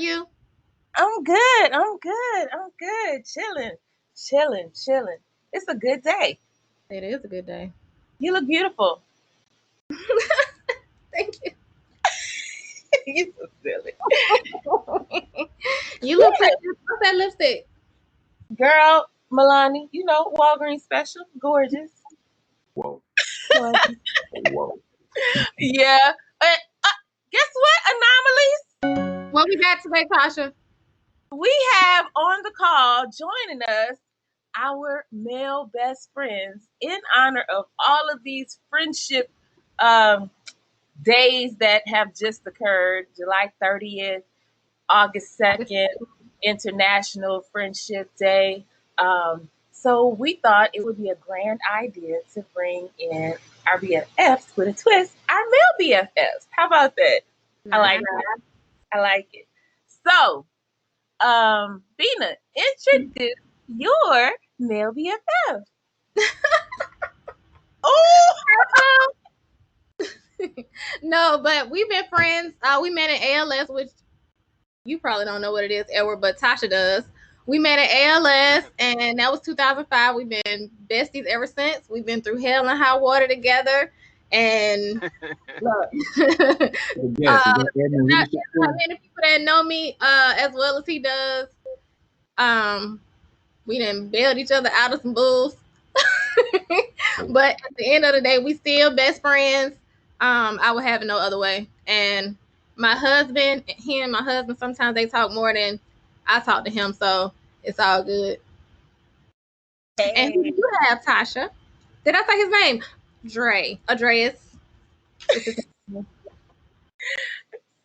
you? I'm good. Chilling. It's a good day. It is a good day. You look beautiful. Thank you. You're so silly. You look pretty. What's that lipstick? Girl, Milani, Walgreens special. Gorgeous. Whoa. Yeah. Guess what? Anomalies. What we got today, Tasha? We have on the call joining us our male best friends in honor of all of these friendship days that have just occurred. July 30th, August 2nd, International Friendship Day. So we thought it would be a grand idea to bring in our BFFs with a twist, our male BFFs. How about that? I like it. I like it. So, Bina, introduce your male BFF. Oh! No, but we've been friends. We met in ALS, which you probably don't know what it is, Edward, but Tasha does. We met at ALS, and that was 2005. We've been besties ever since. We've been through hell and high water together. And look, not many people that know me as well as he does. We done bailed each other out of some bulls. But at the end of the day, we still best friends. I would have it no other way. And my husband, sometimes they talk more than I talk to him, so it's all good. Hey. And who do you have, Tasha? Did I say his name? Andreas.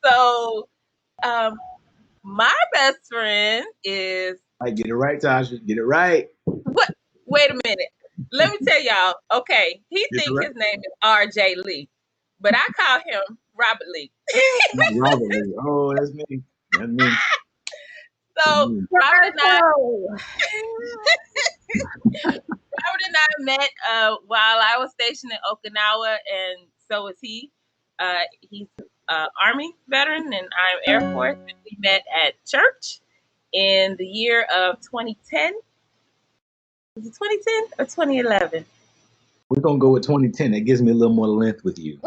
So, my best friend is. I get it right, Tasha. Get it right. What? Wait a minute. Let me tell y'all. Okay, he thinks his name is R.J. Lee, but I call him Robert Lee. Robert Lee. Oh, that's me. That's me. So Robert and I met while I was stationed in Okinawa, and so is he. He's an Army veteran, and I'm Air Force. And we met at church in the year of 2010. Was it 2010 or 2011? We're going to go with 2010. That gives me a little more length with you.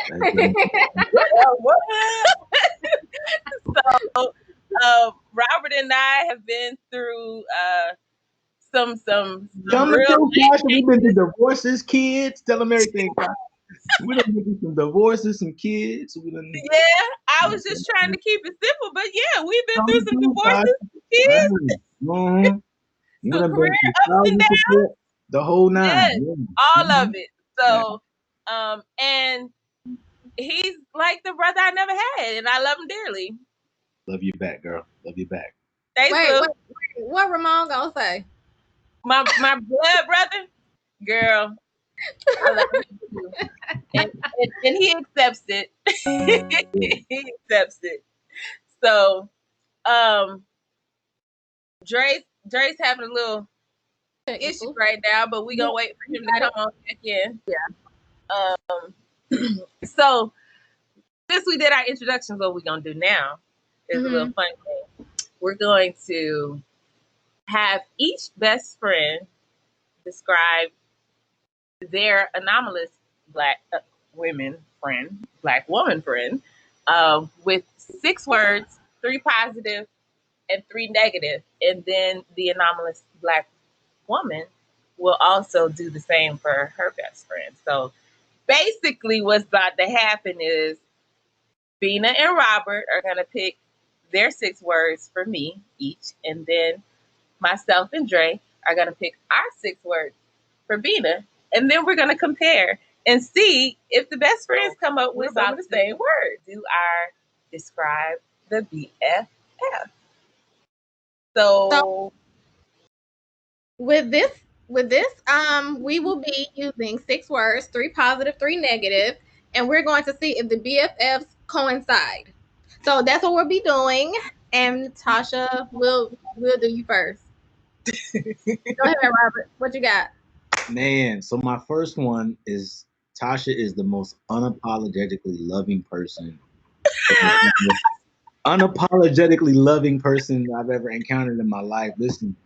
So, Robert and I have been through some We've been through divorces, kids. Tell them everything. We done been through some divorces, some kids. Yeah, I was just trying to keep it simple, but yeah, we've been through some divorces, some kids, some career ups and downs, the whole nine. Yes, all of it. So, and he's like the brother I never had, and I love him dearly. Love you back, girl. Love you back. Thanks, wait, what Ramon gonna say? My blood brother, girl. I love him too. And he accepts it. He accepts it. So, Dre's having a little issue right now, but we gonna wait for him to come on back in. Yeah. So, since we did our introductions, what we're gonna do now is a little fun thing. We're going to have each best friend describe their anomalous black woman friend, black woman friend, with 6 words, 3 positive and 3 negative, and then the anomalous black woman will also do the same for her best friend. So basically what's about to happen is Bina and Robert are going to pick their 6 words for me each, and then myself and Dre are going to pick our 6 words for Bina, and then we're going to compare and see if the best friends come up with all the same words. Do our describe the BFF. So with this, we will be using 6 words, 3 positive, 3 negative, and we're going to see if the BFFs coincide. So that's what we'll be doing. And Tasha, we'll do you first. Go ahead, Robert. What you got? Man, so my first one is Tasha is the most unapologetically loving person. unapologetically loving person I've ever encountered in my life. Listen,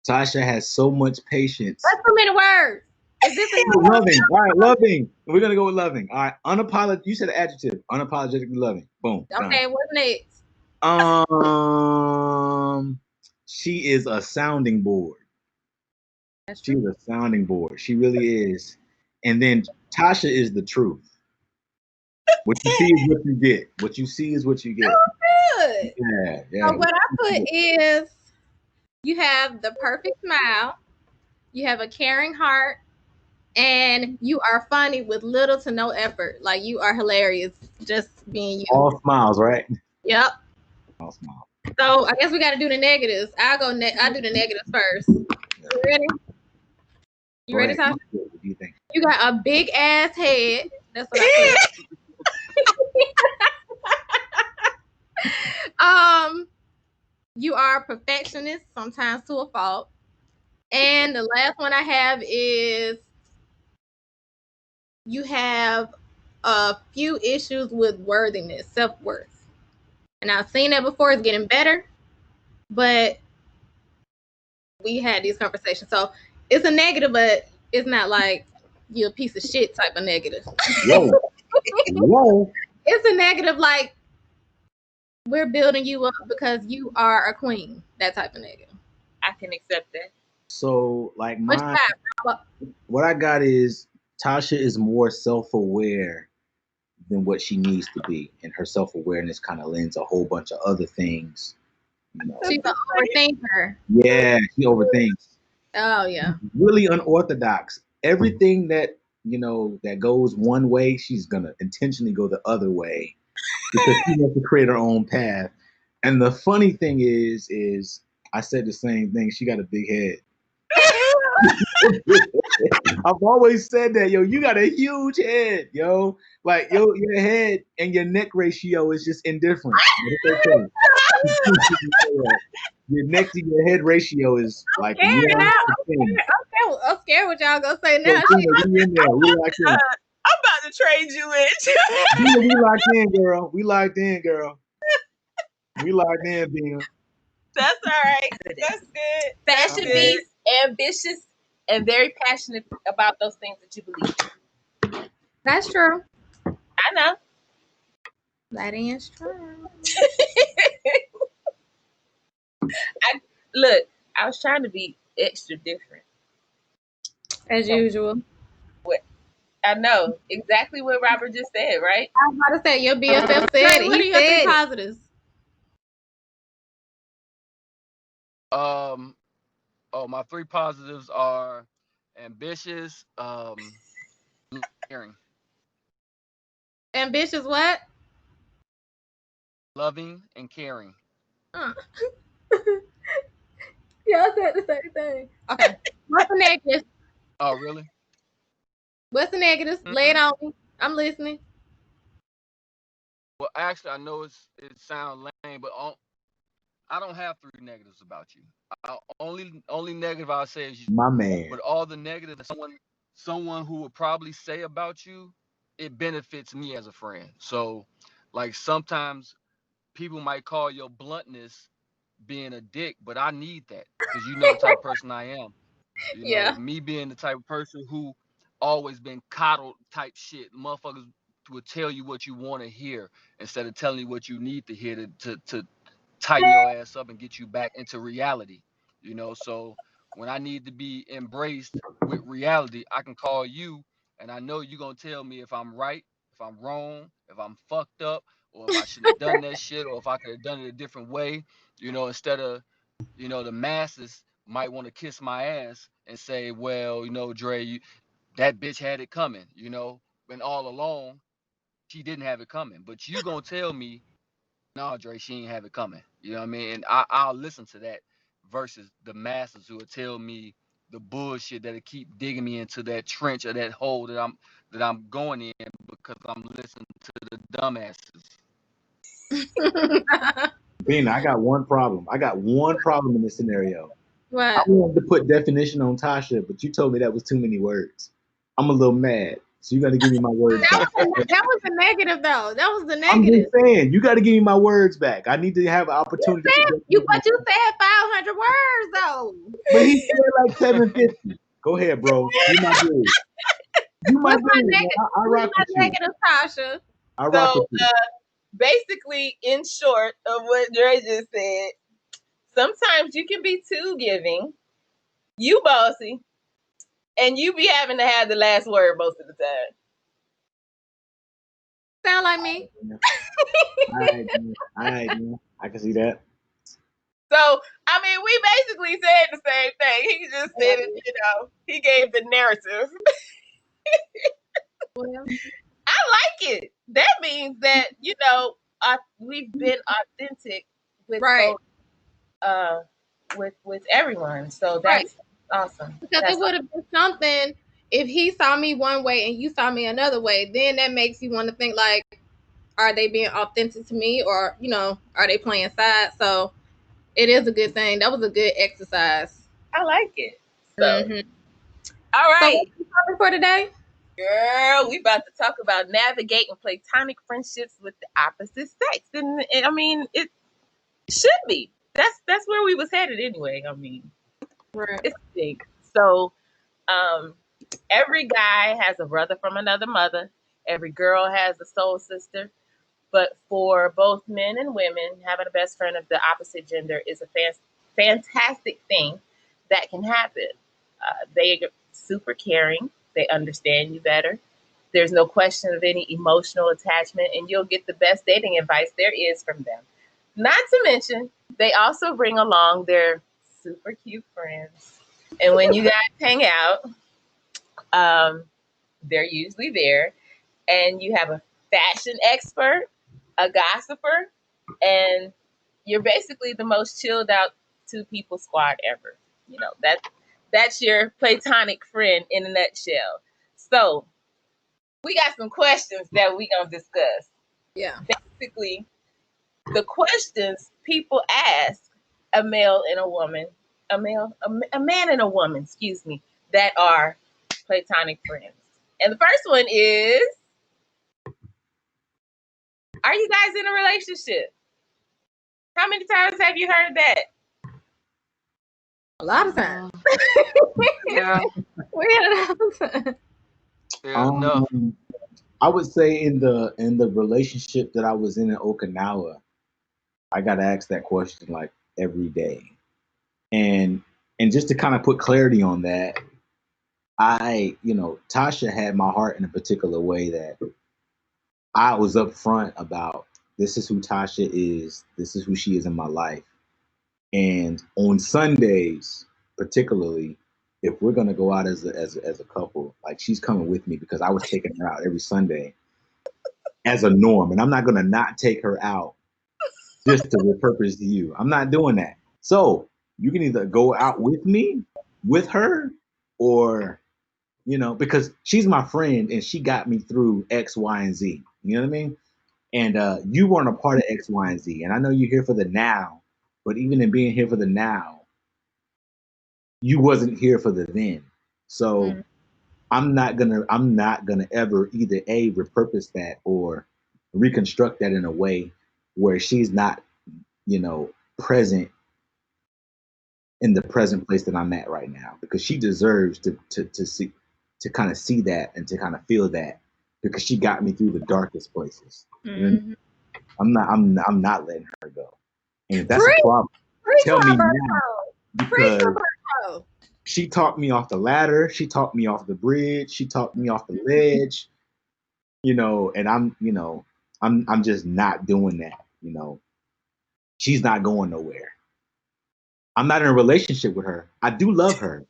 Tasha has so much patience. That's too many words. Is this Loving. All right, loving. We're gonna go with loving. All right, You said adjective. Unapologetically loving. Boom. okay? What's next? Done. She is a sounding board. That's true. She's a sounding board. She really is. And then Tasha is the truth. What you see is what you get. What you see is what you get. Oh, good. Yeah. So what I put is you have the perfect smile, you have a caring heart, and you are funny with little to no effort. Like you are hilarious just being you. All smiles, right? Yep. All smiles. So I guess we got to do the negatives. I'll do the negatives first. You ready? You ready, Tasha? What do you think? You got a big ass head. That's what I put. You are a perfectionist, sometimes to a fault. And the last one I have is you have a few issues with worthiness, self-worth. And I've seen that before. It's getting better, but we had these conversations. So it's a negative, but it's not like you're a piece of shit type of negative. Whoa. It's a negative like we're building you up because you are a queen. That type of negative. I can accept that. So, like, what I got is Tasha is more self-aware than what she needs to be, and her self-awareness kind of lends a whole bunch of other things. You know. She's an overthinker. Yeah, she overthinks. Oh yeah. Really unorthodox. Everything that that goes one way, she's gonna intentionally go the other way because she wants to create her own path. And the funny thing is I said the same thing. She got a big head. I've always said that, yo. You got a huge head, yo. Like your head and your neck ratio is just indifferent. It's okay. Your neck to your head ratio is like I'm scared what y'all gonna say now. I'm about to trade you in. We locked in, girl. We locked in, Bina. That's all right. That's good. Fashion beast, ambitious, and very passionate about those things that you believe in. That's true. I know. That is true. I was trying to be extra different. As usual. I know exactly what Robert just said, right? I was about to say your BFF said it. What are your three positives? My three positives are ambitious, caring. Ambitious what? Loving and caring. Yeah, I said the same thing. Okay. What's the negative? Oh, really? What's the negative? Mm-hmm. Lay it on me. I'm listening. Well, actually, I know it sounds lame, but I don't have three negatives about you. Only negative I'll say is you. My man. But all the negatives someone who would probably say about you, it benefits me as a friend. So, like sometimes people might call your bluntness being a dick, but I need that because you know the type of person I am. You know, me being the type of person who always been coddled type shit. Motherfuckers will tell you what you want to hear instead of telling you what you need to hear to tighten your ass up and get you back into reality. You know, so when I need to be embraced with reality, I can call you and I know you're gonna tell me if I'm right, if I'm wrong, if I'm fucked up, or if I should have done that shit, or if I could have done it a different way, you know, instead of, the masses might want to kiss my ass and say, well, Dre, that bitch had it coming, when all along she didn't have it coming. But you gonna tell me, no, Dre, she ain't have it coming. You know what I mean? And I'll listen to that versus the masses who will tell me the bullshit that'll keep digging me into that trench or that hole that I'm going in because I'm listening to the dumbasses. Bina, I got one problem. In this scenario. What? I wanted to put definition on Tasha, but you told me that was too many words. I'm a little mad. So you got to give me my words back. That was the negative, though. That was the I'm negative. just saying, you got to give me my words back. I need to have an opportunity. But you said 500 words, though. But he said like 750. Go ahead, bro. You my dude. You my What's my dude, man. negative? I rock with you. Negative, Tasha. I rock with you. Basically, in short of what Dre just said, sometimes you can be too giving, you bossy, and you be having to have the last word most of the time. Sound like me. I can see that. So, I mean, we basically said the same thing. He just said it, he gave the narrative. Well, I like it. That means that, we've been authentic with right. with everyone. So that's awesome. Because it would have been something if he saw me one way and you saw me another way. Then that makes you want to think like, are they being authentic to me, or are they playing sides? So it is a good thing. That was a good exercise. I like it. So, all right. So what's the topic for today? Girl, we about to talk about navigating platonic friendships with the opposite sex. And I mean, it should be. That's where we was headed anyway. I mean, it's big. So, every guy has a brother from another mother. Every girl has a soul sister. But for both men and women, having a best friend of the opposite gender is a fantastic thing that can happen. They are super caring. They understand you better. There's no question of any emotional attachment, and you'll get the best dating advice there is from them. Not to mention, they also bring along their super cute friends. And when you guys hang out, they're usually there. And you have a fashion expert, a gossiper, and you're basically the most chilled out two people squad ever. That's your platonic friend in a nutshell. So we got some questions that we gonna discuss. Yeah. Basically, the questions people ask a male and a woman, a man and a woman, excuse me, that are platonic friends. And the first one is, are you guys in a relationship? How many times have you heard that? A lot of times. Yeah. We had it all the time. Yeah, enough. I would say in the relationship that I was in Okinawa, I got asked that question like every day, and just to kind of put clarity on that, Tasha had my heart in a particular way that I was upfront about. This is who Tasha is. This is who she is in my life. And on Sundays, particularly, if we're gonna go out as a couple, like she's coming with me because I was taking her out every Sunday as a norm, and I'm not gonna not take her out just to repurpose to you. I'm not doing that. So you can either go out with me, with her, or because she's my friend and she got me through X, Y, and Z. You know what I mean? And you weren't a part of X, Y, and Z. And I know you're here for the now, but even in being here for the now, you wasn't here for the then. So I'm not gonna ever either repurpose that or reconstruct that in a way where she's not, present in the present place that I'm at right now, because she deserves to see, to kind of see that and to kind of feel that, because she got me through the darkest places. Mm-hmm. I'm not letting her go. And if that's a problem, tell me now, because she talked me off the ladder, she talked me off the bridge, she talked me off the ledge, and I'm just not doing that. She's not going nowhere. I'm not in a relationship with her. I do love her.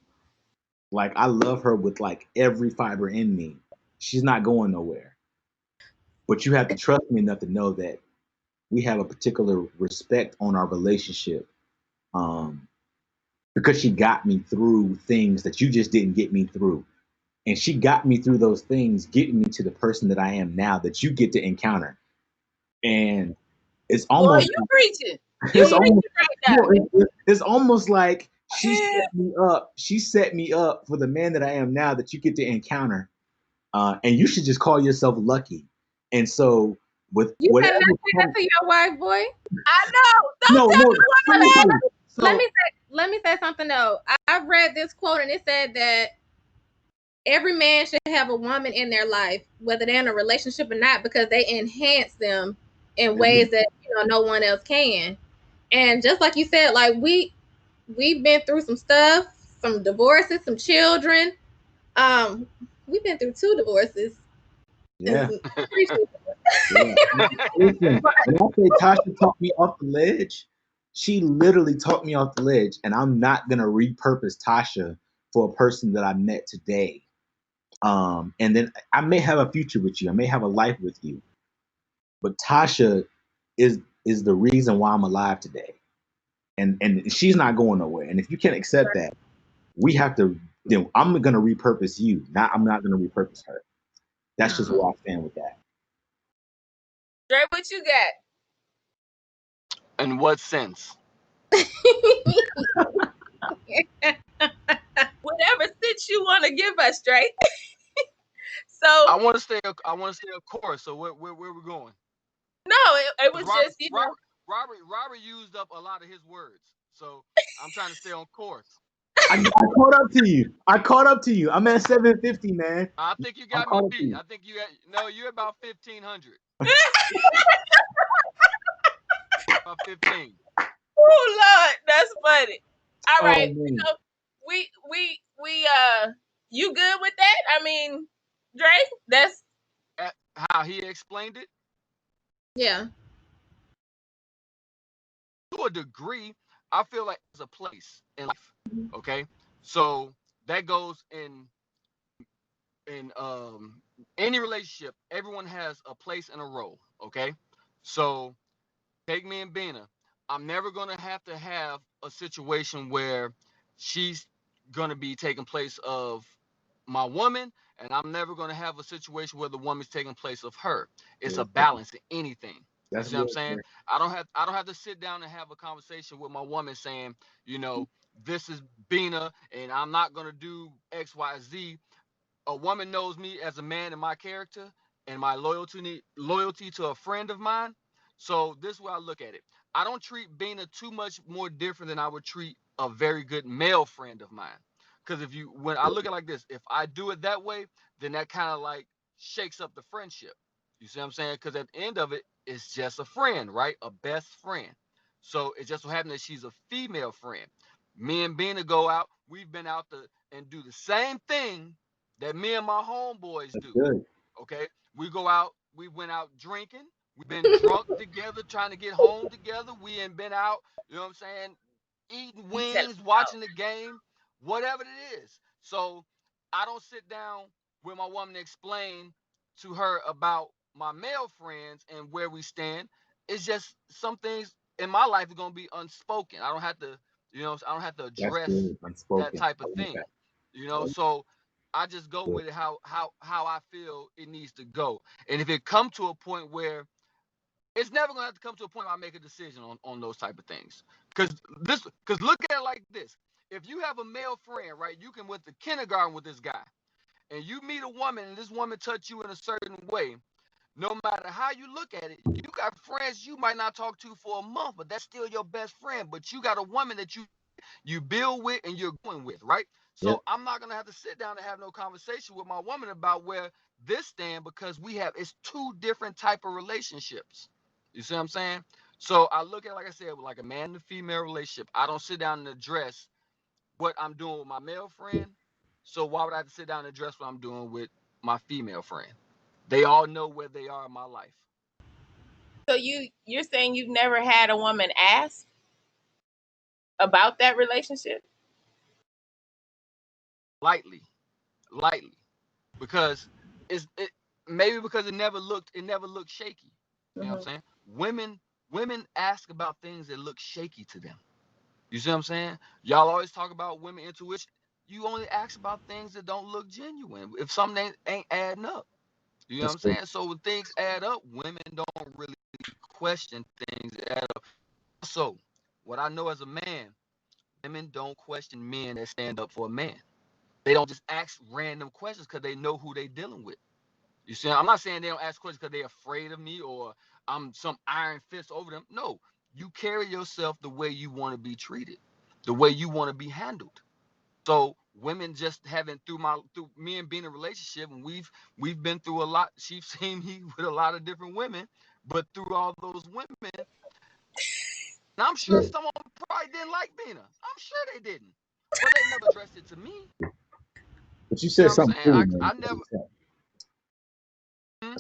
Like, I love her with like every fiber in me. She's not going nowhere. But you have to trust me enough to know that we have a particular respect on our relationship. Because she got me through things that you just didn't get me through. And she got me through those things, getting me to the person that I am now that you get to encounter. And it's almost, you preaching. It's almost like she set me up. She set me up for the man that I am now that you get to encounter. and you should just call yourself lucky. And so with You better whatever not say that comes, to your wife, boy. I know. Don't no, tell no, me what to Let, seriously. say. let So me say something though. I've read this quote and it said that every man should have a woman in their life, whether they're in a relationship or not, because they enhance them in ways that no one else can. And just like you said, like we've been through some stuff, some divorces, some children. We've been through 2 divorces. yeah, And yeah. Listen, when I say Tasha talked me off the ledge, she literally talked me off the ledge, and I'm not gonna repurpose Tasha for a person that I met today. And then I may have a future with you, I may have a life with you, but Tasha is the reason why I'm alive today, and she's not going nowhere. And if you can't accept that, we have to. Then I'm gonna repurpose you. I'm not gonna repurpose her. That's just where I stand with that. Dre, what you got? In what sense? Whatever sense you want to give us, Dre. I So want to stay. I want to stay of course. So where we going? no, it was Robert, just Robert, Robert used up a lot of his words. So I'm trying to stay on course. I caught up to you. I caught up to you. I'm at 750, man. I think you I'm got me caught up to beat. you. I think you got, no, you're about 1,500. About 15. Oh Lord, that's funny. All Oh right, man. we you good with that? I mean, Dre, that's How he explained it, yeah. to a degree, I feel like there's a place in life. Okay, so that goes in any relationship. Everyone has a place and a role. Okay, so take me and Bina. I'm never gonna have to have a situation where she's gonna be taking place of my woman, and I'm never gonna have a situation where the woman's taking place of her. It's Yeah, a balance in anything. You that's see what I'm good, saying? man. I don't have to sit down and have a conversation with my woman saying, this is Bina, and I'm not gonna do X, Y, Z. A woman knows me as a man and my character and my loyalty to a friend of mine. So this is where I look at it. I don't treat Bina too much more different than I would treat a very good male friend of mine. Because when I look at it like this, if I do it that way, then that kind of like shakes up the friendship. You see what I'm saying? Because at the end of it, it's just a friend, right? A best friend. So it just so happens that she's a female friend. Me and Bina go out. We've been out and do the same thing that me and my homeboys That's do. good. Okay, we go out. We went out drinking. We've been drunk together, trying to get home together. We ain't been out. You know what I'm saying? Eating you tell wings, watching the game, whatever it is. So I don't sit down with my woman to explain to her about my male friends and where we stand. It's just some things in my life are gonna be unspoken. I don't have to, I don't have to That's address good. that Unspoken. type I of like thing. that. So I just go with it how I feel it needs to go. And if it come to a point where it's never gonna have to come to a point where I make a decision on those type of things. Cause look at it like this. If you have a male friend, right, you can went to kindergarten with this guy, and you meet a woman and this woman touch you in a certain way, no matter how you look at it, you got friends you might not talk to for a month, but that's still your best friend. But you got a woman that you build with and you're going with, right? Yep. So I'm not gonna have to sit down and have no conversation with my woman about where this stand because it's 2 different type of relationships. You see what I'm saying? So I look at it, like I said, like a man and a female relationship. I don't sit down and address what I'm doing with my male friend. So why would I have to sit down and address what I'm doing with my female friend? They all know where they are in my life. so you're saying you've never had a woman ask about that relationship? Lightly, because it maybe because it never looked shaky. You know what I'm Mm-hmm. saying? Women ask about things that look shaky to them. You see what I'm saying? Y'all always talk about women intuition. You only ask about things that don't look genuine. If something ain't adding up. You know what That's I'm good. saying? So when things add up, women don't really question things that add up. So what I know as a man, women don't question men that stand up for a man. They don't just ask random questions because they know who they dealing with. You see, I'm not saying they don't ask questions because they're afraid of me or I'm some iron fist over them. No, you carry yourself the way you want to be treated, the way you want to be handled. So women just haven't through me and being in a relationship, and we've been through a lot. She's seen me with a lot of different women, but through all those women, and I'm sure some of them probably didn't like Bina. I'm sure they didn't, but they never addressed it to me. But you You see said what I'm something saying? cool, man. I never. Hmm?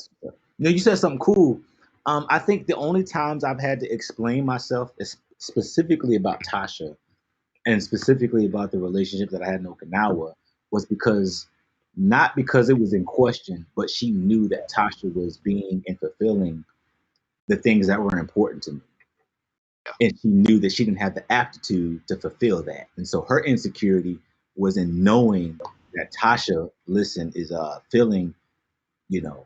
You said something cool. I think the only times I've had to explain myself is specifically about Tasha and specifically about the relationship that I had in Okinawa was because not because it was in question, but she knew that Tasha was being and fulfilling the things that were important to me. Yeah. And she knew that she didn't have the aptitude to fulfill that. And so her insecurity was in knowing that Tasha, listen, is feeling, you know,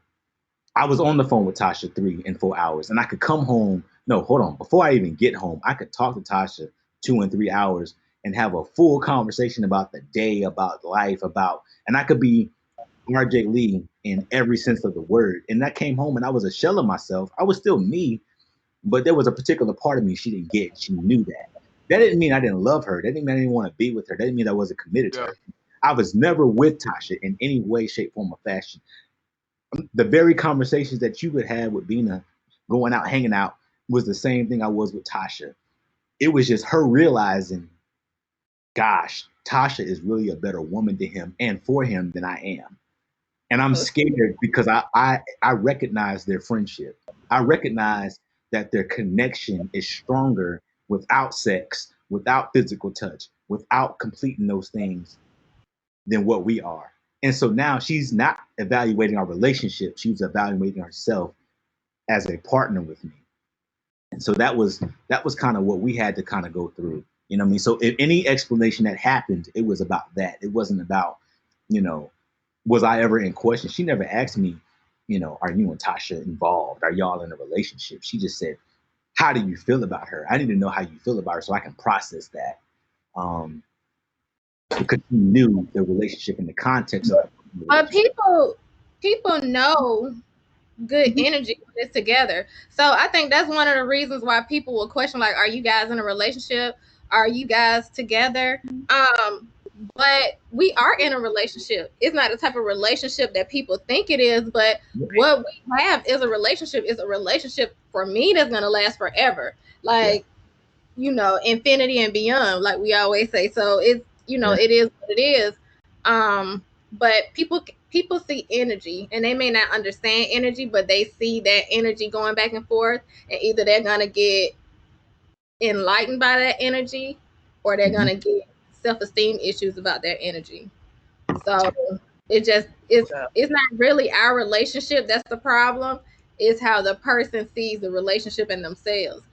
I was on the phone with Tasha 3 and 4 hours, and I could come home. No, hold on. Before I even get home, I could talk to Tasha 2 and 3 hours and have a full conversation about the day, about life, and I could be RJ Lee in every sense of the word. And I came home and I was a shell of myself. I was still me, but there was a particular part of me she didn't get. She knew that. That didn't mean I didn't love her. That didn't mean I didn't want to be with her. That didn't mean I wasn't committed to Yeah. her. I was never with Tasha in any way, shape, form, or fashion. The very conversations that you would have with Bina going out, hanging out, was the same thing I was with Tasha. It was just her realizing, gosh, Tasha is really a better woman to him and for him than I am. And I'm scared because I recognize their friendship. I recognize that their connection is stronger without sex, without physical touch, without completing those things than what we are. And so now she's not evaluating our relationship, she's evaluating herself as a partner with me. And so that was kind of what we had to kind of go through. You know what I mean? So if any explanation that happened, it was about that. It wasn't about, you know, was I ever in question? She never asked me, you know, are you and Tasha involved? Are y'all in a relationship? She just said, how do you feel about her? I need to know how you feel about her so I can process that. Um, because she knew the relationship in the context of the relationship. People know good energy when it's together. So I think that's one of the reasons why people will question, like, are you guys in a relationship? Are you guys together? But we are in a relationship. It's not the type of relationship that people think it is, but what we have is a relationship. Is a relationship for me that's gonna last forever. Like, infinity and beyond, like we always say. So it's, it is what it is. But people see energy, and they may not understand energy, but they see that energy going back and forth, and either they're gonna get enlightened by that energy, or they're gonna get self-esteem issues about their energy. So it's not really our relationship that's the problem. It's how the person sees the relationship and themselves.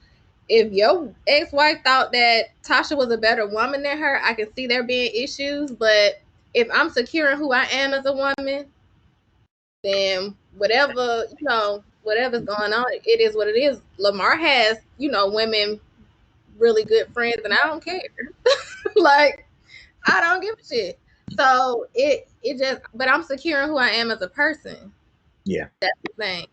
If your ex-wife thought that Tasha was a better woman than her, I can see there being issues. But if I'm securing who I am as a woman, then whatever's going on, it is what it is. Lamar has, women really good friends, and I don't care. Like, I don't give a shit. So it just, but I'm securing who I am as a person. Yeah. That's the thing.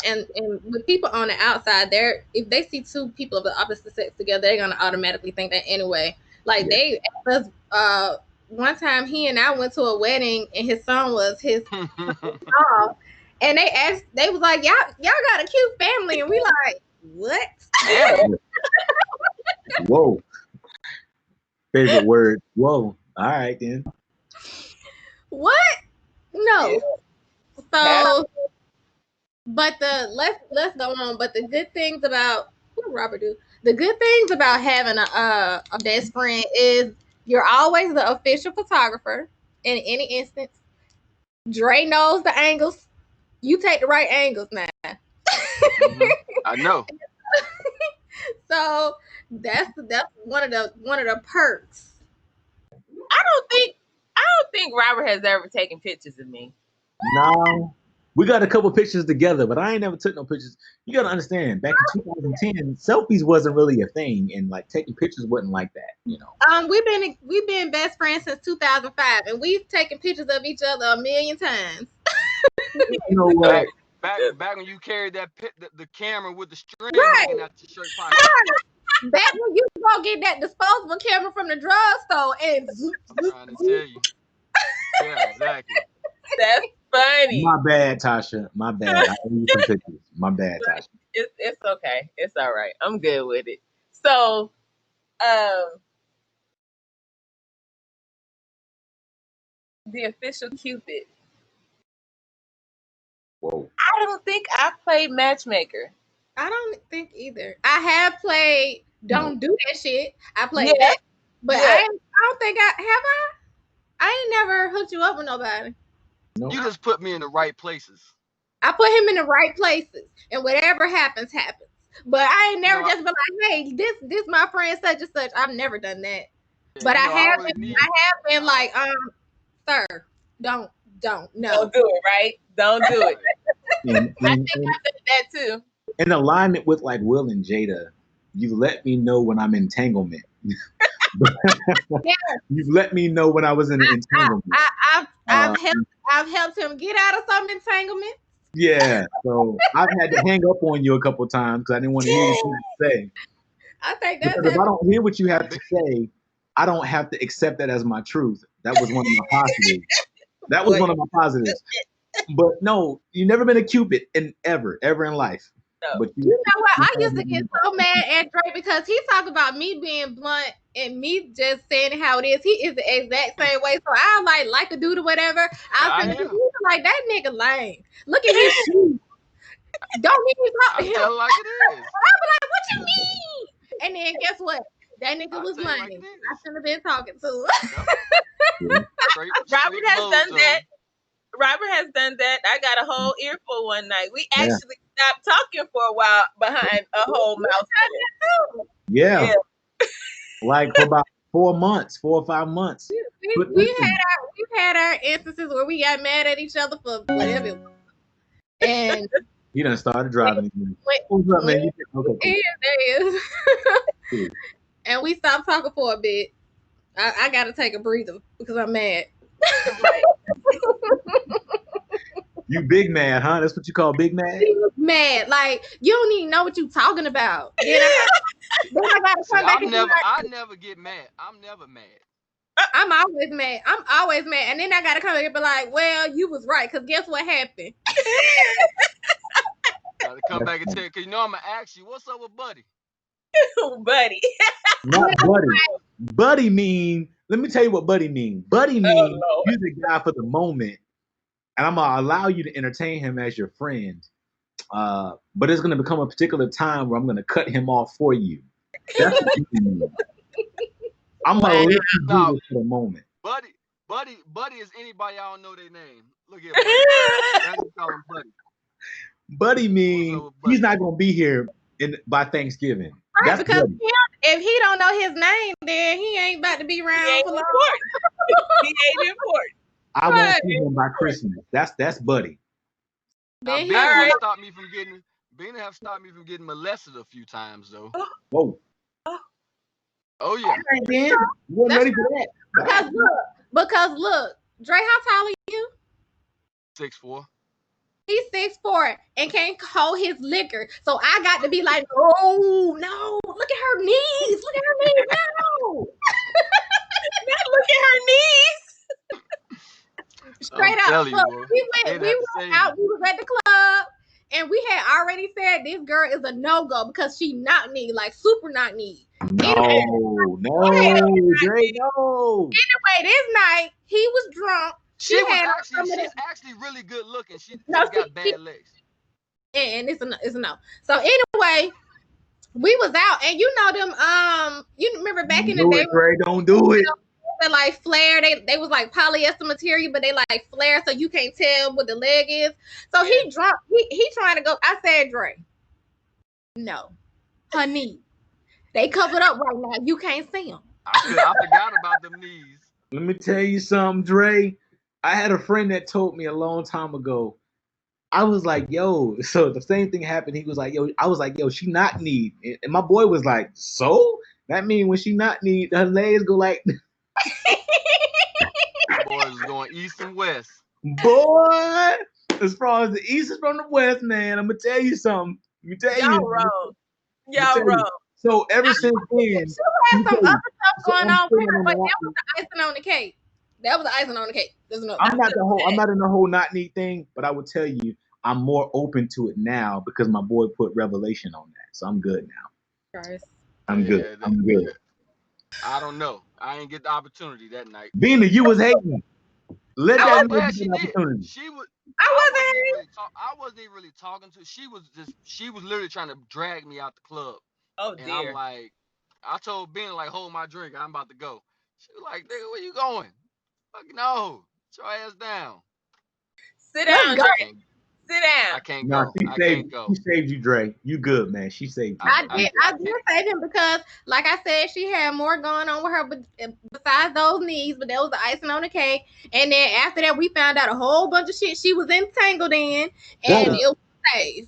And with people on the outside, if they see two people of the opposite sex together, they're gonna automatically think that anyway. Like, they asked us, one time he and I went to a wedding, and his son was his mom, and they was like, y'all got a cute family, and we like, what? Family. Whoa. Favorite word. Whoa. All right then. What? No. Yeah. So, but let's go on. But the good things about, what did Robert do? The good things about having a best friend is you're always the official photographer in any instance. Dre knows the angles. You take the right angles now. I know. So that's one of the perks. I don't think Robert has ever taken pictures of me. No. We got a couple pictures together, but I ain't never took no pictures. You gotta understand, back in 2010, selfies wasn't really a thing, and like taking pictures wasn't like that. We've been best friends since 2005, and we've taken pictures of each other a million times. You know what? Back when you carried the camera with the string Right. hanging out your shirt pocket. Back when you go get that disposable camera from the drugstore and I'm trying to tell you. Yeah, exactly. That's funny. My bad, Tasha. My bad. I owe you some pictures. My bad, Tasha. It's okay. It's all right. I'm good with it. So, the official Cupid. Whoa. I don't think I played matchmaker. I don't think either. I have played Don't Do That Shit. I played Yeah. that. But Yeah. I don't think I have. I ain't never hooked you up with nobody. No. You just put me in the right places. I put him in the right places, and whatever happens, happens. But I ain't never No. just been like, hey, this my friend such and such. I've never done that. Yeah, But you I know, have really been, I have been like, sir, don't, no. Don't do it, right? Don't do it. I think I've done that too. In alignment with like Will and Jada, you let me know when I'm entanglement. You've let me know when I was in an entanglement. I've helped him get out of some entanglement. Yeah, so I've had to hang up on you a couple times because I didn't want to hear what you had to say. I think that's Because if I don't hear what you have to say, I don't have to accept that as my truth. That was one of my positives. That was one of my positives. But no, you've never been a Cupid ever in life. No. But You know what? I used to get so mad at Dre because he talked about me being blunt and me just saying it how it is. He is the exact same way. So I like a dude or whatever. I was like, that nigga lame. Look at his shoes. Don't even talk to him. Tell like it is. I be like, what you mean? And then guess what? That nigga was lame. Like I shouldn't have been talking to him. Robert has done that. Robert has done that. I got a whole earful one night. We actually stopped talking for a while behind a whole mouthful. Yeah. Like for about 4 months, 4 or 5 months. We've had our instances where we got mad at each other for whatever it was. And he done started driving again. What's up, man? Okay. There is. And we stopped talking for a bit. I gotta take a breather because I'm mad. You big mad, huh? That's what you call big mad? Mad. Like, you don't even know what you talking about. Then I gotta come back I never get mad. I'm never mad. I'm always mad. And then I gotta come back and be like, well, you was right, because guess what happened? Gotta come back and tell you, because you know I'm gonna ask you, what's up with Buddy? Buddy. Not Buddy. Buddy mean, let me tell you what Buddy mean. Buddy mean you're the guy for the moment, and I'm gonna allow you to entertain him as your friend. But it's gonna become a particular time where I'm gonna cut him off for you. That's what you mean. I'm gonna let you do this for the moment. Buddy is anybody I don't know their name. Look at Buddy. That's what call him Buddy. Buddy means he's not gonna be here by Thanksgiving. Right, because if he don't know his name, then he ain't about to be around for long. He ain't important. I won't see him by Christmas. That's Buddy. Now, Bina have stopped me from getting molested a few times though. Whoa. Oh yeah. You weren't ready for that. Because look, Dre, how tall are you? 6'4". He's 6'4" and can't hold his liquor. So I got to be like, oh no, look at her knees. Look at her knees now. Look at her knees. Straight up. Look, we was at the club and we had already said this girl is a no-go because she knock knee, like super knock knee. No. Dre, no. Anyway, this night he was drunk. She's actually really good looking. She got bad legs. And it's a no. So anyway, we was out, and you know them. You remember back in the day, Dre, don't do it. They like flare. They was like polyester material, but they like flare, so you can't tell what the leg is. So he drunk. He trying to go. I said, Dre, no, her knee. They covered up right now. You can't see them. I forgot about them knees. Let me tell you something, Dre. I had a friend that told me a long time ago. I was like, yo, so the same thing happened. He was like, yo, I was like, yo, she not need. And my boy was like, so? That mean when she not need, her legs go like. Boys going east and west. Boy, as far as the East is from the West, man, I'm gonna tell you something. Let me tell Y'all you. wrong. Let me Y'all tell you. wrong. So ever since then, She had some other stuff so going I'm on for sitting her, on but the that was the icing on the cake. That was the icing on the cake. There's no. I'm not in the whole not neat thing, but I would tell you I'm more open to it now because my boy put revelation on that. So I'm good now. Christ. I'm good. Yeah, I'm good. I don't know. I ain't get the opportunity that night. Bina, you was hating. Let I that was. man Yeah, get she an did. opportunity. She was. I wasn't. I wasn't even really talking to. She was literally trying to drag me out the club, Oh and I'm dear. like, I told Ben like, hold my drink. I'm about to go. She was like, nigga, where you going? Fuck no. Get your ass down. Sit Let's down, go. Dre. I can't. Sit I down. can't Nah, go. I can't go. she saved you, Dre. You good, man. She saved you. I I did. I did can't. save him because, like I said, she had more going on with her, but besides those knees. But that was the icing on the cake. And then after that, we found out a whole bunch of shit she was entangled in, and Whoa. it was safe.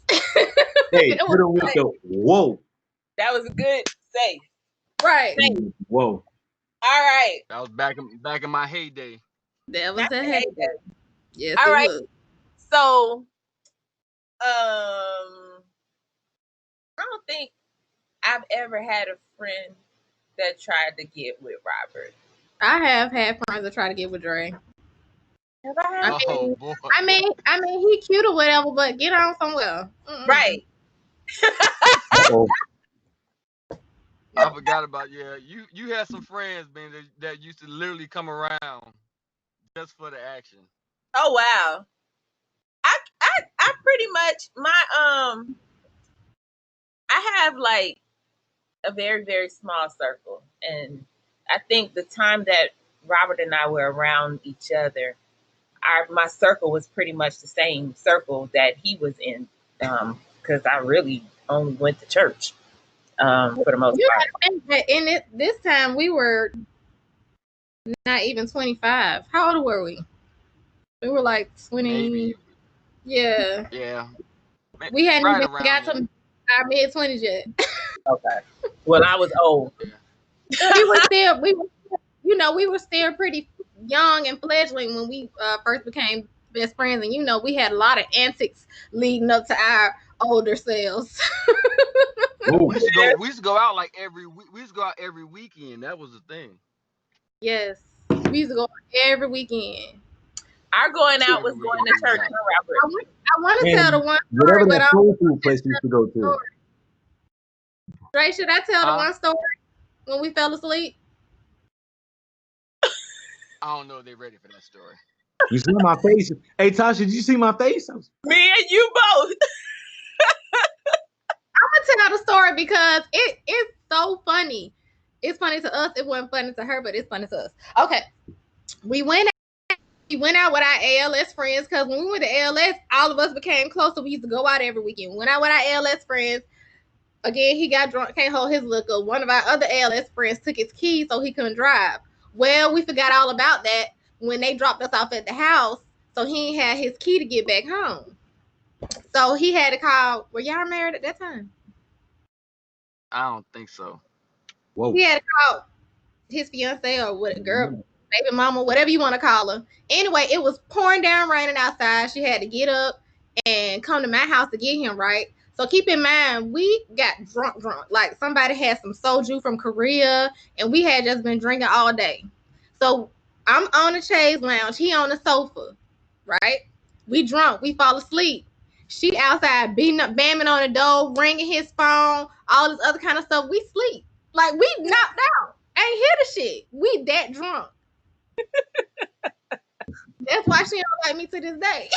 Hey, It hit was her with safe. the whoa. That was a good save. Right. Whoa. All right. That was back in my heyday. That was That's a the head. heyday. Yes, All it right. was. So, I don't think I've ever had a friend that tried to get with Robert. I have had friends that try to get with Dre. Have I had? Oh boy. He cute or whatever, but get on somewhere. Right. Uh-oh. I forgot about You had some friends, man, that used to literally come around just for the action. Oh wow. I pretty much I have like a very, very small circle. And I think the time that Robert and I were around each other, my circle was pretty much the same circle that he was in. Because I really only went to church. For the most You part. gotta think that this time we were not even 25. How old were we? We were like 20. Maybe, Yeah. yeah, We hadn't right even around got there. to our mid 20s yet. Okay. Well, I was old. Yeah. we were still we were still pretty young and fledgling when we first became best friends, and we had a lot of antics leading up to our older selves. Ooh. We used to go out like we used to go out every weekend. That was the thing. Yes, we used to go every weekend. Our going out was Every going weekend to we was church out. for Robert. I want to tell the And one story, whatever but that I soul don't food place we used to go to. Dre, should I tell the Huh? one story when we fell asleep? I don't know if they're ready for that story. You see my face? Hey Tasha, did you see my face? Me and you both. I'm gonna tell the story because it's so funny. It's funny to us. It wasn't funny to her, but it's funny to us. Okay, we went out with our ALS friends because when we went to ALS, all of us became close. So we used to go out every weekend. We went out with our ALS friends. Again, he got drunk, can't hold his liquor. One of our other ALS friends took his keys so he couldn't drive. Well, we forgot all about that when they dropped us off at the house. So he ain't had his key to get back home. So he had to call. Were y'all married at that time? I don't think so. Whoa. He had to call his fiance or what girl, baby mama, whatever you want to call her. Anyway, it was pouring down raining outside. She had to get up and come to my house to get him, right? So keep in mind, we got drunk. Like somebody had some soju from Korea, and we had just been drinking all day. So I'm on the chaise lounge, he on the sofa, right? We drunk, we fall asleep. She outside beating up, bamming on the door, ringing his phone, all this other kind of stuff. We sleep. Like we knocked out. Ain't hear the shit. We that drunk. That's why she don't like me to this day.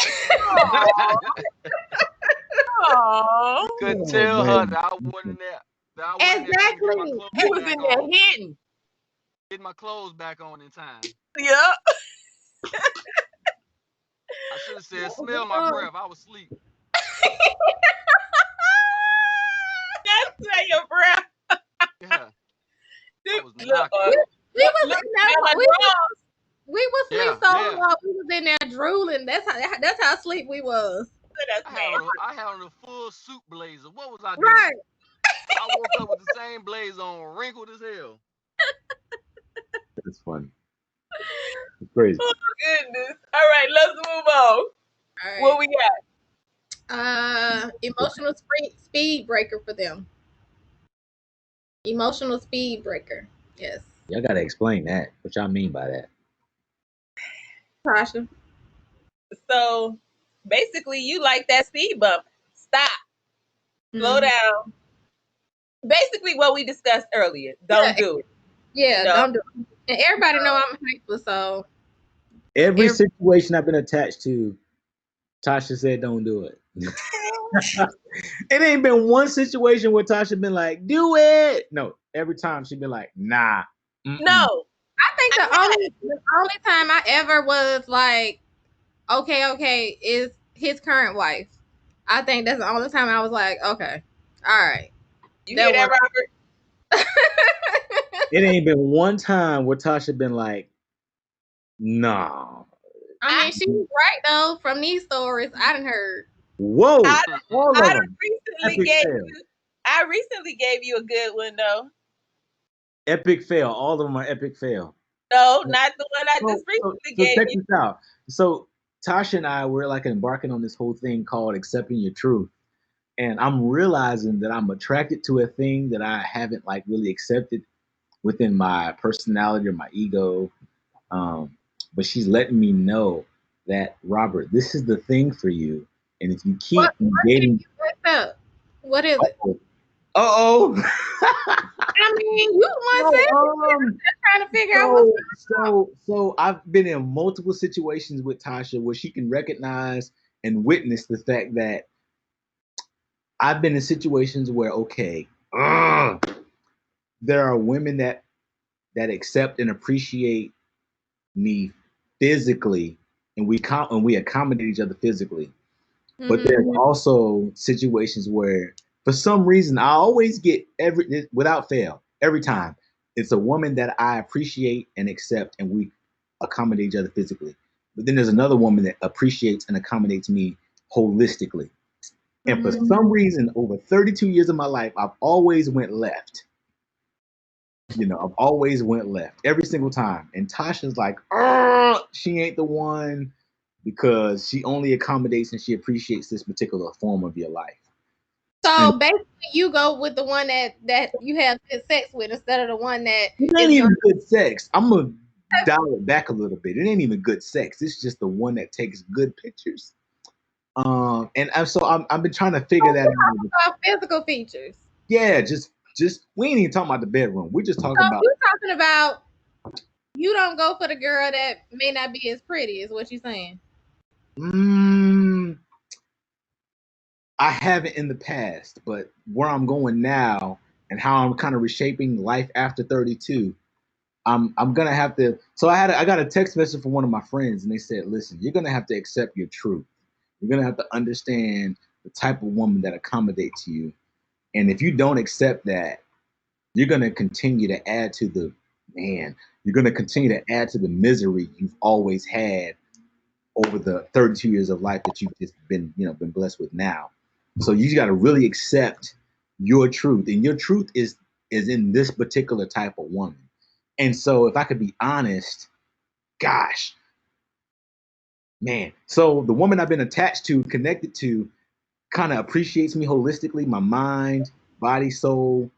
Aww. You couldn't Oh, tell her man. that I wasn't there. That I wasn't there trying to get my Exactly. clothes He was back in there on. hitting. Get my clothes back on in time. Yep. I should have said, smell my breath. I was asleep. That's your breath. Yeah. I was Look, knocked we, out. we was look, in there. smell her drawers. We was sleep Yeah, so yeah. long. We was in there drooling. That's how sleep we was. That's nasty. I had on a full suit blazer. What was I doing? Right. I woke up with the same blazer on, wrinkled as hell. That's funny. It's crazy. Oh goodness. All right, let's move on. All What right. we got? Emotional speed breaker for them. Emotional speed breaker. Yes. Y'all gotta explain that. What y'all mean by that? Tasha. So basically, you like that speed bump. Stop. Slow Mhm. down. Basically, what we discussed earlier. Don't Yeah, do it. You yeah, know. don't do it. And everybody know I'm hyper, so Every every, situation I've been attached to, Tasha said don't do it. It ain't been one situation where Tasha been like, do it. No, every time she been like, nah. Mm-mm. No. I think the only time I ever was like, okay, is his current wife. I think that's the only time I was like, okay, all right, You hear that that, works. Robert? It ain't been one time where Tasha been like, nah. I mean, she's right though. From these stories, I didn't heard. Whoa, I, all I of done them. recently Epic gave fail. you. I recently gave you a good one though. Epic fail. All of them are epic fail. No, not the one I So, just so, recently so gave check you. this out. So Tasha and I were like embarking on this whole thing called accepting your truth. And I'm realizing that I'm attracted to a thing that I haven't like really accepted within my personality or my ego. But she's letting me know that Robert, this is the thing for you. And if you keep What did dating, you accept? What is it? oh, I mean, you the one said so, it. I'm just trying to figure out what's going on. so I've been in multiple situations with Tasha where she can recognize and witness the fact that I've been in situations where, okay, there are women that accept and appreciate me physically, and we accommodate each other physically. But Mm-hmm. there's also situations where, for some reason, I always get without fail every time. It's a woman that I appreciate and accept, and we accommodate each other physically. But then there's another woman that appreciates and accommodates me holistically. And for Mm-hmm. some reason, over 32 years of my life, I've always went left. I've always went left every single time. And Tasha's like, she ain't the one because she only accommodates and she appreciates this particular form of your life. And So basically, you go with the one that you have good sex with instead of the one that it ain't is going. even good sex. I'm gonna dial it back a little bit. It ain't even good sex. It's just the one that takes good pictures. I've been trying to figure that out. About physical features. Yeah, just we ain't even talking about the bedroom. We're just talking So about you talking about you don't go for the girl that may not be as pretty, is what you're saying. mm, I haven't in the past, but where I'm going now and how I'm kind of reshaping life after 32, I'm gonna have to. So I got a text message from one of my friends, and they said, "Listen, you're gonna have to accept your truth. You're gonna have to understand the type of woman that accommodates you, and if you don't accept that, you're gonna continue to add to the man. You're gonna continue to add to the misery you've always had over the 32 years of life that you've just been blessed with now. So you got to really accept your truth, and your truth is in this particular type of woman. And so, if I could be honest, gosh, man. So the woman I've been attached to, connected to, kind of appreciates me holistically, my mind, body, soul,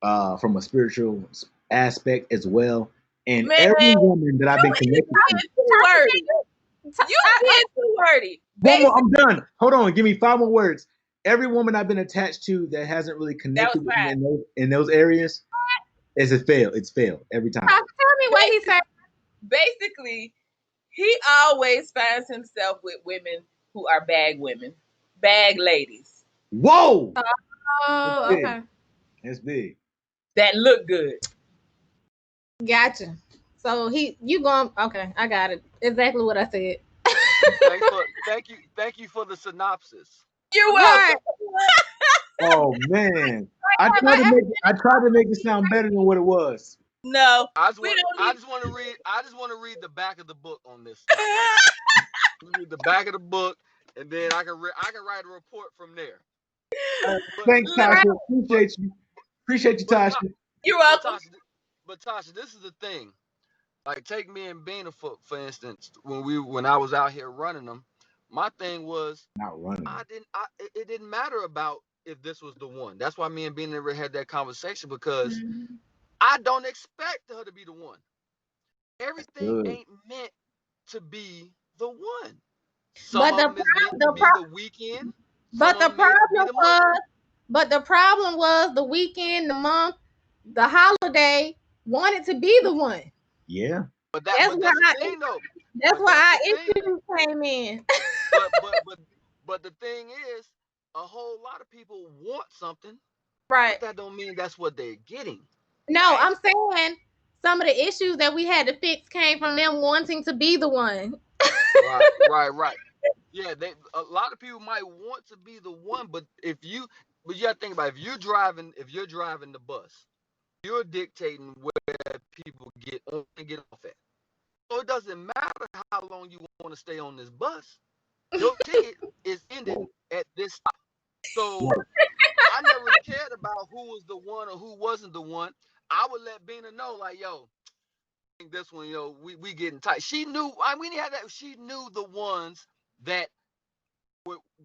from a spiritual aspect as well. And Man, every woman that I've been you connected to, being too wordy. You being too wordy. one more, Basically, I'm done. Hold on, give me 5 more words. Every woman I've been attached to that hasn't really that was connected with me fine. in those areas is a fail. It's failed every time. Tell me what he said. Basically, he always finds himself with women who are bag women, bag ladies Whoa, that's Oh, big. okay. That's big. that look good. Gotcha. So you going okay, I got it. Exactly what I said. Thank you for the synopsis. You're Right. welcome. Oh man, I tried to make it sound better than what it was. No, I just we want don't I need. just want to read I just want to read the back of the book on this stuff. Like read the back of the book, and then I can write a report from there. But Thanks, Right. Tasha. but Appreciate you, but Tasha. You're but welcome. Tasha, this is the thing. Like take me and Bina for instance, when I was out here running them, My thing was, Not running. it didn't matter about if this was the one. That's why me and Bina never had that conversation, because I don't expect her to be the one. Everything ain't meant to be the one. Some of them is meant to be the weekend. But the problem was the weekend, the month, the holiday wanted to be the one. Yeah. But that's the thing, though. That's why our issues came in. but the thing is, a whole lot of people want something, right? But that don't mean that's what they're getting. No, right. I'm saying some of the issues that we had to fix came from them wanting to be the one. Right. Yeah, a lot of people might want to be the one, but you gotta think about it. If you're driving the bus, you're dictating where people get on and get off at. So it doesn't matter how long you want to stay on this bus. Your ticket is ending at this stop. So I never cared about who was the one or who wasn't the one. I would let Bina know, like, yo, I think this one, yo, we getting tight. She knew. We didn't have that. She knew the ones that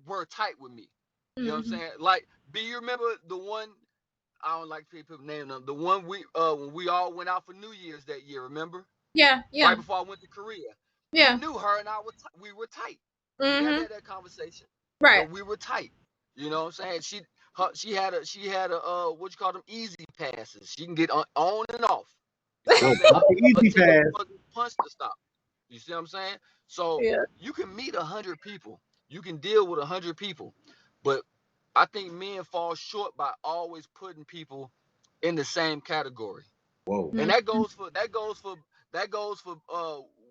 were tight with me. You know what I'm saying? Like, B, you remember the one? I don't like people name them. The one when we all went out for New Year's that year. Remember? Yeah. Right before I went to Korea. Yeah. You knew her and I we were tight. We had that conversation. Right. So we were tight. You know what I'm saying? She had a what you call them, easy passes. She can get on and off. You know what I'm saying? Easy pass. Punch to stop. You see what I'm saying? So you can meet 100 people. You can deal with 100 people. But I think men fall short by always putting people in the same category. Whoa. And that goes for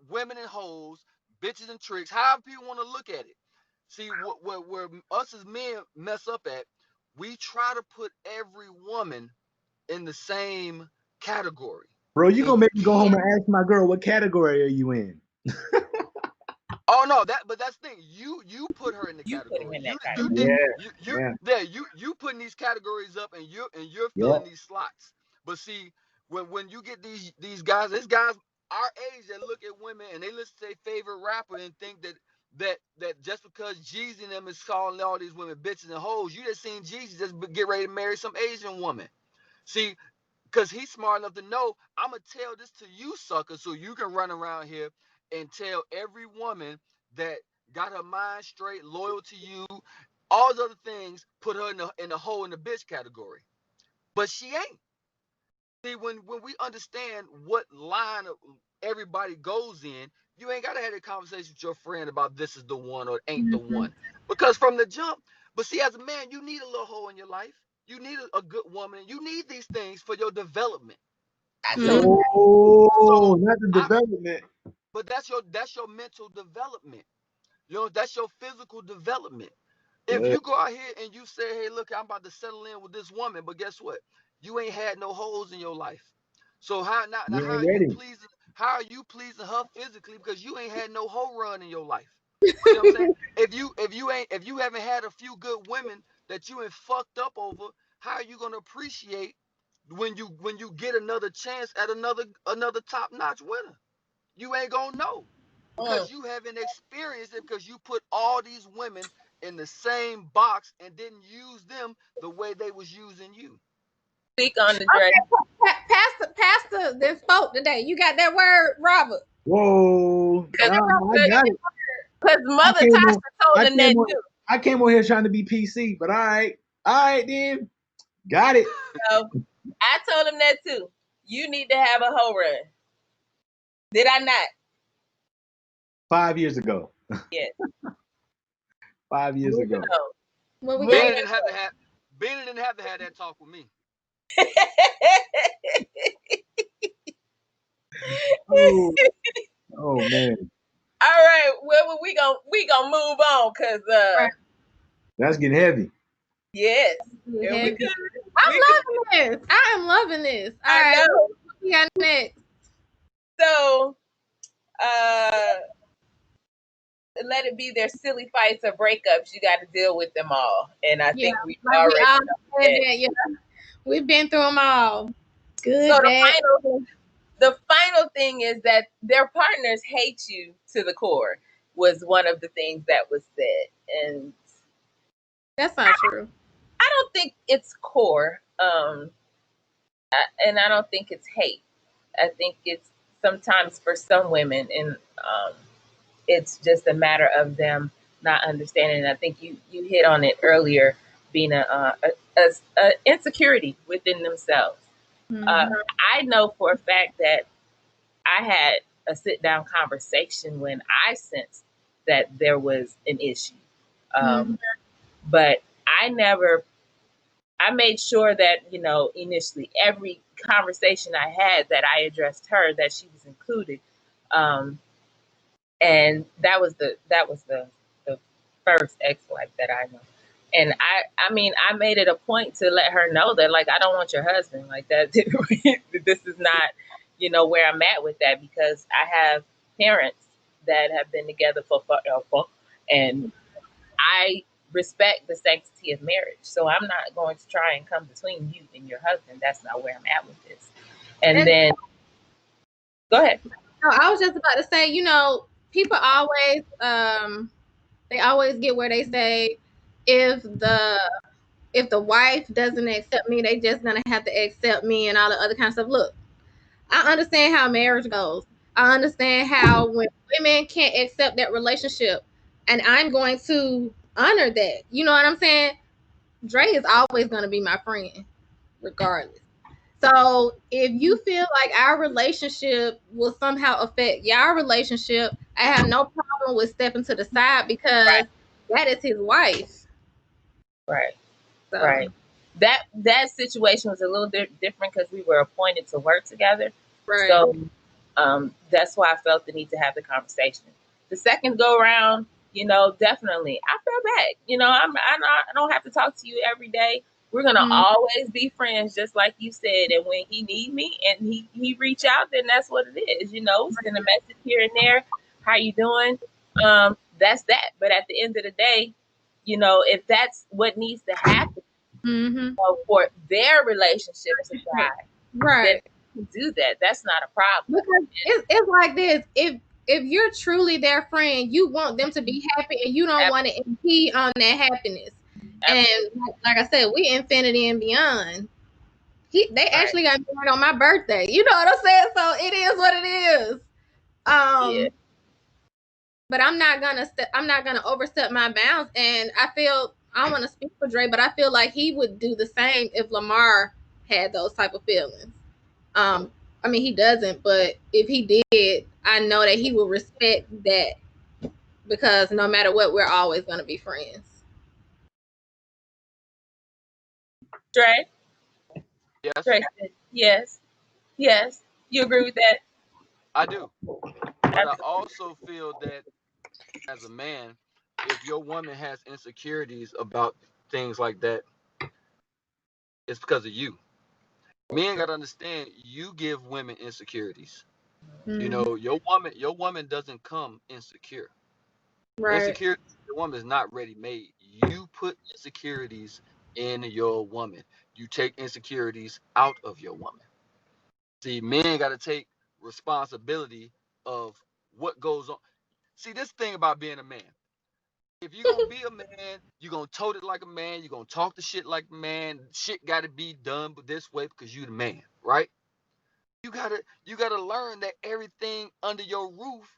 women and hoes, bitches and tricks, however people want to look at it. See, where us as men mess up at, we try to put every woman in the same category. Bro, you gonna make me go home and ask my girl, what category are you in? Oh no, but that's the thing. You put her in the category. You putting these categories up, and you're filling these slots. But see, when you get these guys, there's guys our age that look at women and they listen to their favorite rapper and think that just because Jeezy and them is calling all these women bitches and hoes, you just seen Jeezy just get ready to marry some Asian woman. See, because he's smart enough to know, I'm going to tell this to you, sucker, so you can run around here and tell every woman that got her mind straight, loyal to you, all those other things, put her in the hole in the bitch category. But she ain't. See, when we understand what line everybody goes in, you ain't got to have a conversation with your friend about this is the one or ain't the one. Because from the jump, but see, as a man, you need a little hole in your life. You need a good woman. You need these things for your development. Oh, not the development. But that's your mental development. You know, that's your physical development. If you go out here and you say, hey, look, I'm about to settle in with this woman, but guess what? You ain't had no holes in your life. So how are you pleasing her physically because you ain't had no hoe run in your life? You know what I'm saying? If you haven't had a few good women that you ain't fucked up over, how are you gonna appreciate when you get another chance at another top-notch winner? You ain't gonna know because you haven't experienced it, because you put all these women in the same box and didn't use them the way they was using you. Speak on the Dre. Pastor that spoke today. You got that word, Robert? Whoa. I got it. Because Mother Tasha told him that too. I came on here trying to be PC, but all right then. Got it. So, I told him that too. You need to have a hoe run. Did I not? 5 years ago. Yes. 5 years ago. Bina didn't have to have that talk with me. Oh man. All right, well we gonna move on because that's getting heavy. Yes. I'm loving this. I am loving this. All right. What we got next? So let it be their silly fights or breakups. You got to deal with them all, and I think we've already said that. Yeah. We've been through them all. Good. So the final thing is that their partners hate you to the core. was one of the things that was said. And That's not true. I don't think it's core. And I don't think it's hate. I think it's sometimes for some women, and it's just a matter of them not understanding. And I think you hit on it earlier, being a insecurity within themselves. Mm-hmm. I know for a fact that I had a sit down conversation when I sensed that there was an issue. Mm-hmm. But I made sure that, initially every conversation I had that I addressed her, that she was included. And that was the first ex-wife that I know. And I mean, I made it a point to let her know that, like, I don't want your husband like that. This is not, where I'm at with that, because I have parents that have been together for forever, and I respect the sanctity of marriage. So I'm not going to try and come between you and your husband. That's not where I'm at with this. And then, go ahead. No, I was just about to say, people always they always get where they say if the wife doesn't accept me, they just gonna have to accept me and all the other kind of stuff. Look, I understand how marriage goes. I understand how when women can't accept that relationship, and I'm going to honor that. You know what I'm saying? Dre is always gonna be my friend, regardless. So if you feel like our relationship will somehow affect your relationship, I have no problem with stepping to the side, because Right, that is his wife. right, So right. That situation was a little different because we were appointed to work together. right. So that's why I felt the need to have the conversation. The second go around, definitely I feel bad. I don't have to talk to you every day. We're gonna Mm, always be friends, just like you said. And when he need me and he reach out, then that's what it is. Send a message here and there. How you doing? That's that. But at the end of the day, if that's what needs to happen mm-hmm. for their relationship to thrive, then Right. we can do that. That's not a problem. Because it's like this. If you're truly their friend, you want them to be happy, and you don't want to impede on that happiness. And Absolutely. like I said, we infinity and beyond. They Right. actually got married on my birthday. You know what I'm saying? So it is what it is. Yeah. But I'm not gonna overstep my bounds. And I don't want to speak for Dre, but I feel like he would do the same if Lamar had those type of feelings. I mean, he doesn't, but if he did, I know that he will respect that, because no matter what, we're always gonna be friends. Dre? Yes, Dre said, yes. Yes. You agree with that? I do. But I Absolutely. also feel that as a man, if your woman has insecurities about things like that, it's because of you. Men gotta understand you give women insecurities. Mm-hmm. Your woman doesn't come insecure. Right. Insecurity, your woman is not ready made. You put insecurities in your woman. You take insecurities out of your woman. See, men gotta take responsibility of what goes on. See, this thing about being a man. If you're gonna be a man, you're gonna tote it like a man, you're gonna talk the shit like a man, shit gotta be done but this way because you the man, right? You gotta learn that everything under your roof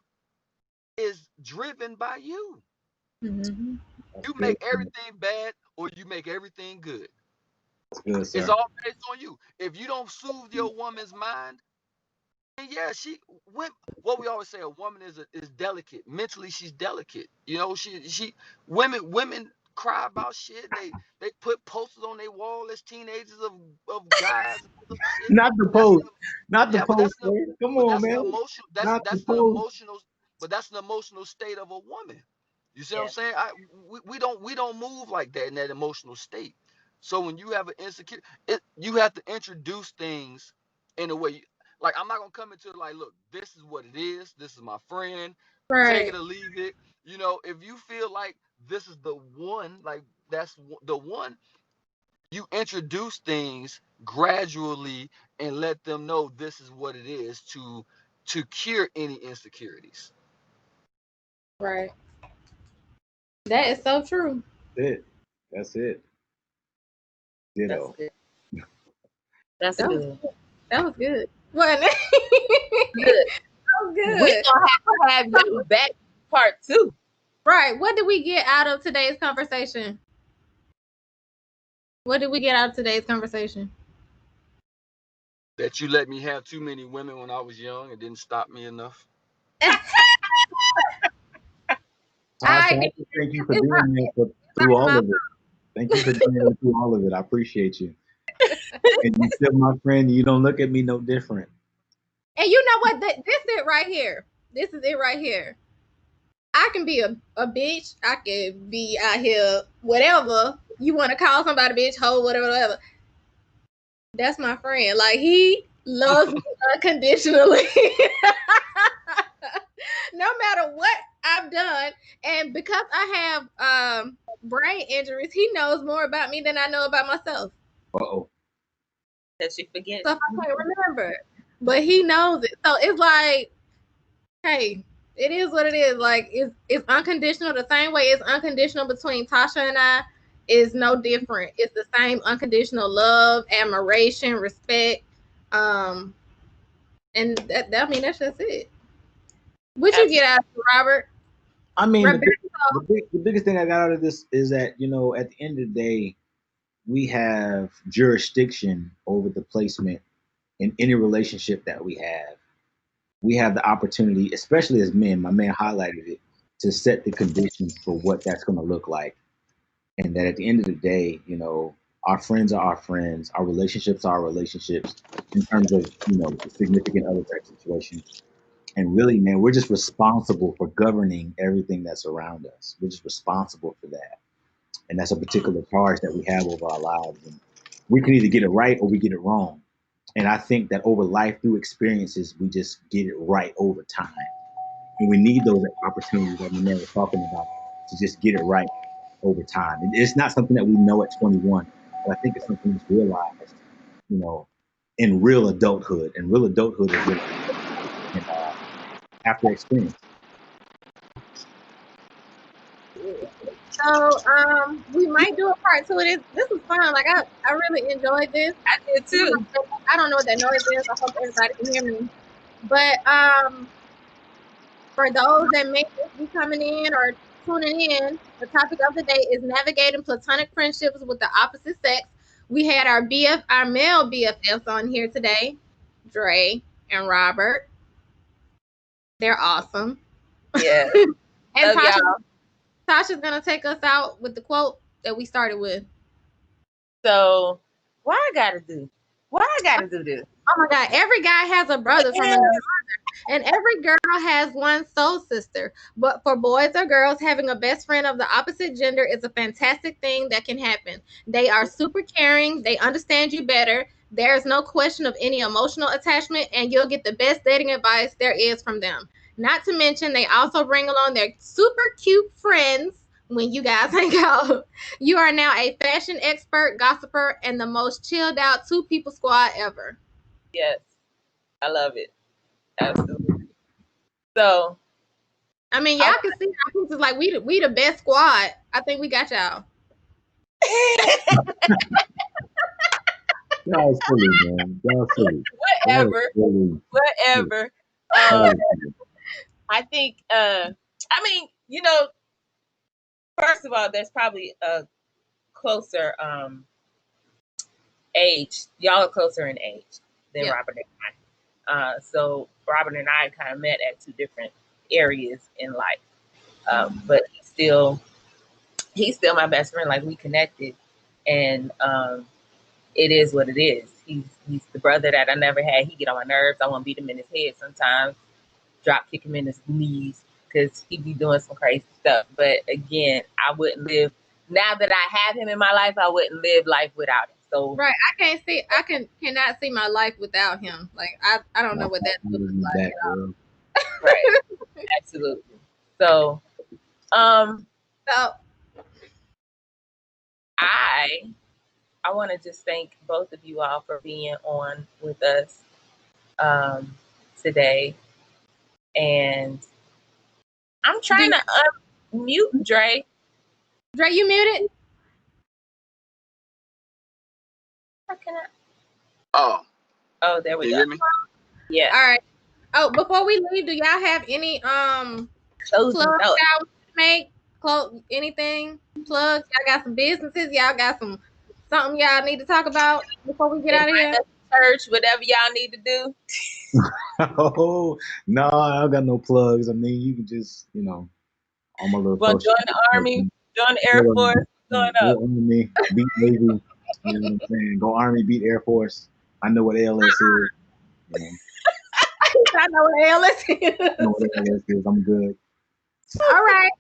is driven by you. Mm-hmm. That's You good. make everything bad or you make everything good. That's good, It's sir. all based on you. If you don't soothe your woman's mind, then yeah, what we always say, a woman is delicate. Mentally, she's delicate. Women cry about shit. They put posters on their wall as teenagers of guys and other shit. Not the That's post. Not the yeah, post, man. Come but on, that's an man. emotional Not the post. that's an emotional state of a woman. You see what I'm Yeah. saying? We don't move like that in that emotional state. So when you have an insecure, you have to introduce things in a way. Like I'm not gonna come into it like, look, this is what it is. This is my friend. Take it Right. or leave it. If you feel like this is the one, like that's the one, you introduce things gradually and let them know this is what it is to cure any insecurities. Right. That is so true. That's it. Ditto. That's That was good. that was good. Wasn't it? Good. That was We're good. gonna have you back part 2. Right. What did we get out of today's conversation? What did we get out of today's conversation? That you let me have too many women when I was young. It didn't stop me enough. Tasha, I I just thank you for it's being there through not all my of it. Thank you for being there through all of it. I appreciate you. And you still my friend. And you don't look at me no different. And you know what? This is it right here. This is it right here. I can be a bitch. I can be out here, whatever you want to call somebody, bitch, hoe, whatever, whatever. That's my friend. Like, he loves me unconditionally. No matter what I've done. And because I have brain injuries, he knows more about me than I know about myself. Uh-oh. That she forgets. So I can't remember. But he knows it. So it's like, hey, it is what it is. Like, it's unconditional. The same way it's unconditional between Tasha and I is no different. It's the same unconditional love, admiration, respect. And I mean, that's just it. What you get out of it, Robert? I mean, Roberto. the biggest thing I got out of this is that, at the end of the day, we have jurisdiction over the placement in any relationship that we have. We have the opportunity, especially as men, my man highlighted it, to set the conditions for what that's going to look like. And that at the end of the day, our friends are our friends, our relationships are our relationships in terms of, the significant other type situation. And really, man, we're just responsible for governing everything that's around us. We're just responsible for that. And that's a particular charge that we have over our lives. And we can either get it right or we get it wrong. And I think that over life, through experiences, we just get it right over time. And we need those opportunities that Manette was talking about to just get it right over time. And it's not something that we know at 21, but I think it's something that's realized, you know, in real adulthood. And real adulthood is really and, after experience. So we might do a part two of this. This was fun. Like, I really enjoyed this. I did too. I don't know what that noise is. I hope everybody can hear me. But for those that may just be coming in or tuning in, the topic of the day is navigating platonic friendships with the opposite sex. We had our male BFFs on here today, Dre and Robert. They're awesome. Yeah. And Love y'all. Tasha's gonna take us out with the quote that we started with. So why I gotta do this? Oh my God, every guy has a brother from another mother, and every girl has one soul sister. But for boys or girls, having a best friend of the opposite gender is a fantastic thing that can happen. They are super caring, they understand you better. There's no question of any emotional attachment, and you'll get the best dating advice there is from them. Not to mention, they also bring along their super cute friends when you guys hang out. You are now a fashion expert, gossiper, and the most chilled out two people squad ever. Yes. I love it. Absolutely. So I mean, y'all can see our pictures like we the best squad. I think we got y'all. Y'all silly, man. Y'all silly. whatever. I think I mean, first of all, there's probably a closer age. Y'all are closer in age than Robert and I. So Robert and I kind of met at two different areas in life. But he's still my best friend. Like, we connected, and it is what it is. He's the brother that I never had. He get on my nerves. I want to beat him in his head sometimes, drop kick him in his knees because he be doing some crazy stuff. But again, I wouldn't live, now that I have him in my life, I wouldn't live life without him. So right, I cannot see my life without him. Like, I don't know what that looks like at all. Right. Absolutely. So So I want to just thank both of you all for being on with us today. And I'm trying to unmute Dre. Dre, you muted? How can I? Oh, there we can go. you hear me? Yeah. All right. Oh, before we leave, do y'all have any Closing plugs note. y'all want to make? Anything? Plugs? Y'all got some businesses? Y'all got something y'all need to talk about before we get out of here? Church, whatever y'all need to do. Oh no, I don't got no plugs. I mean, you can just, all my little Well, social. join the Army, join the Air Force. Going up. Go Army, beat Navy. You know what I'm saying? Go Army, beat Air Force. I know what ALS is. I know what ALS is. I know what ALS is. I'm good. All right.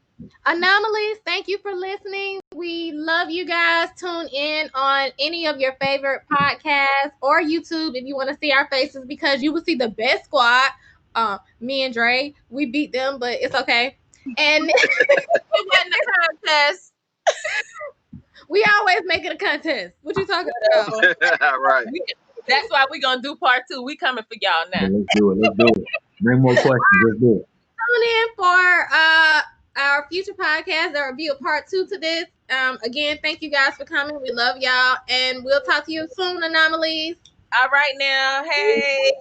Anomalies, thank you for listening. We love you guys. Tune in on any of your favorite podcasts or YouTube if you want to see our faces, because you will see the best squad. Me and Dre, we beat them, but it's okay. And it wasn't a contest. We always make it a contest. What you talking about? Right. That's why we're gonna do part 2. We coming for y'all now. Yeah, let's do it. Bring more questions. Let's do it. Tune in for our future podcast. There will be a part 2 to this. Again, thank you guys for coming. We love y'all, and we'll talk to you soon, Anomalies. All right now. Hey.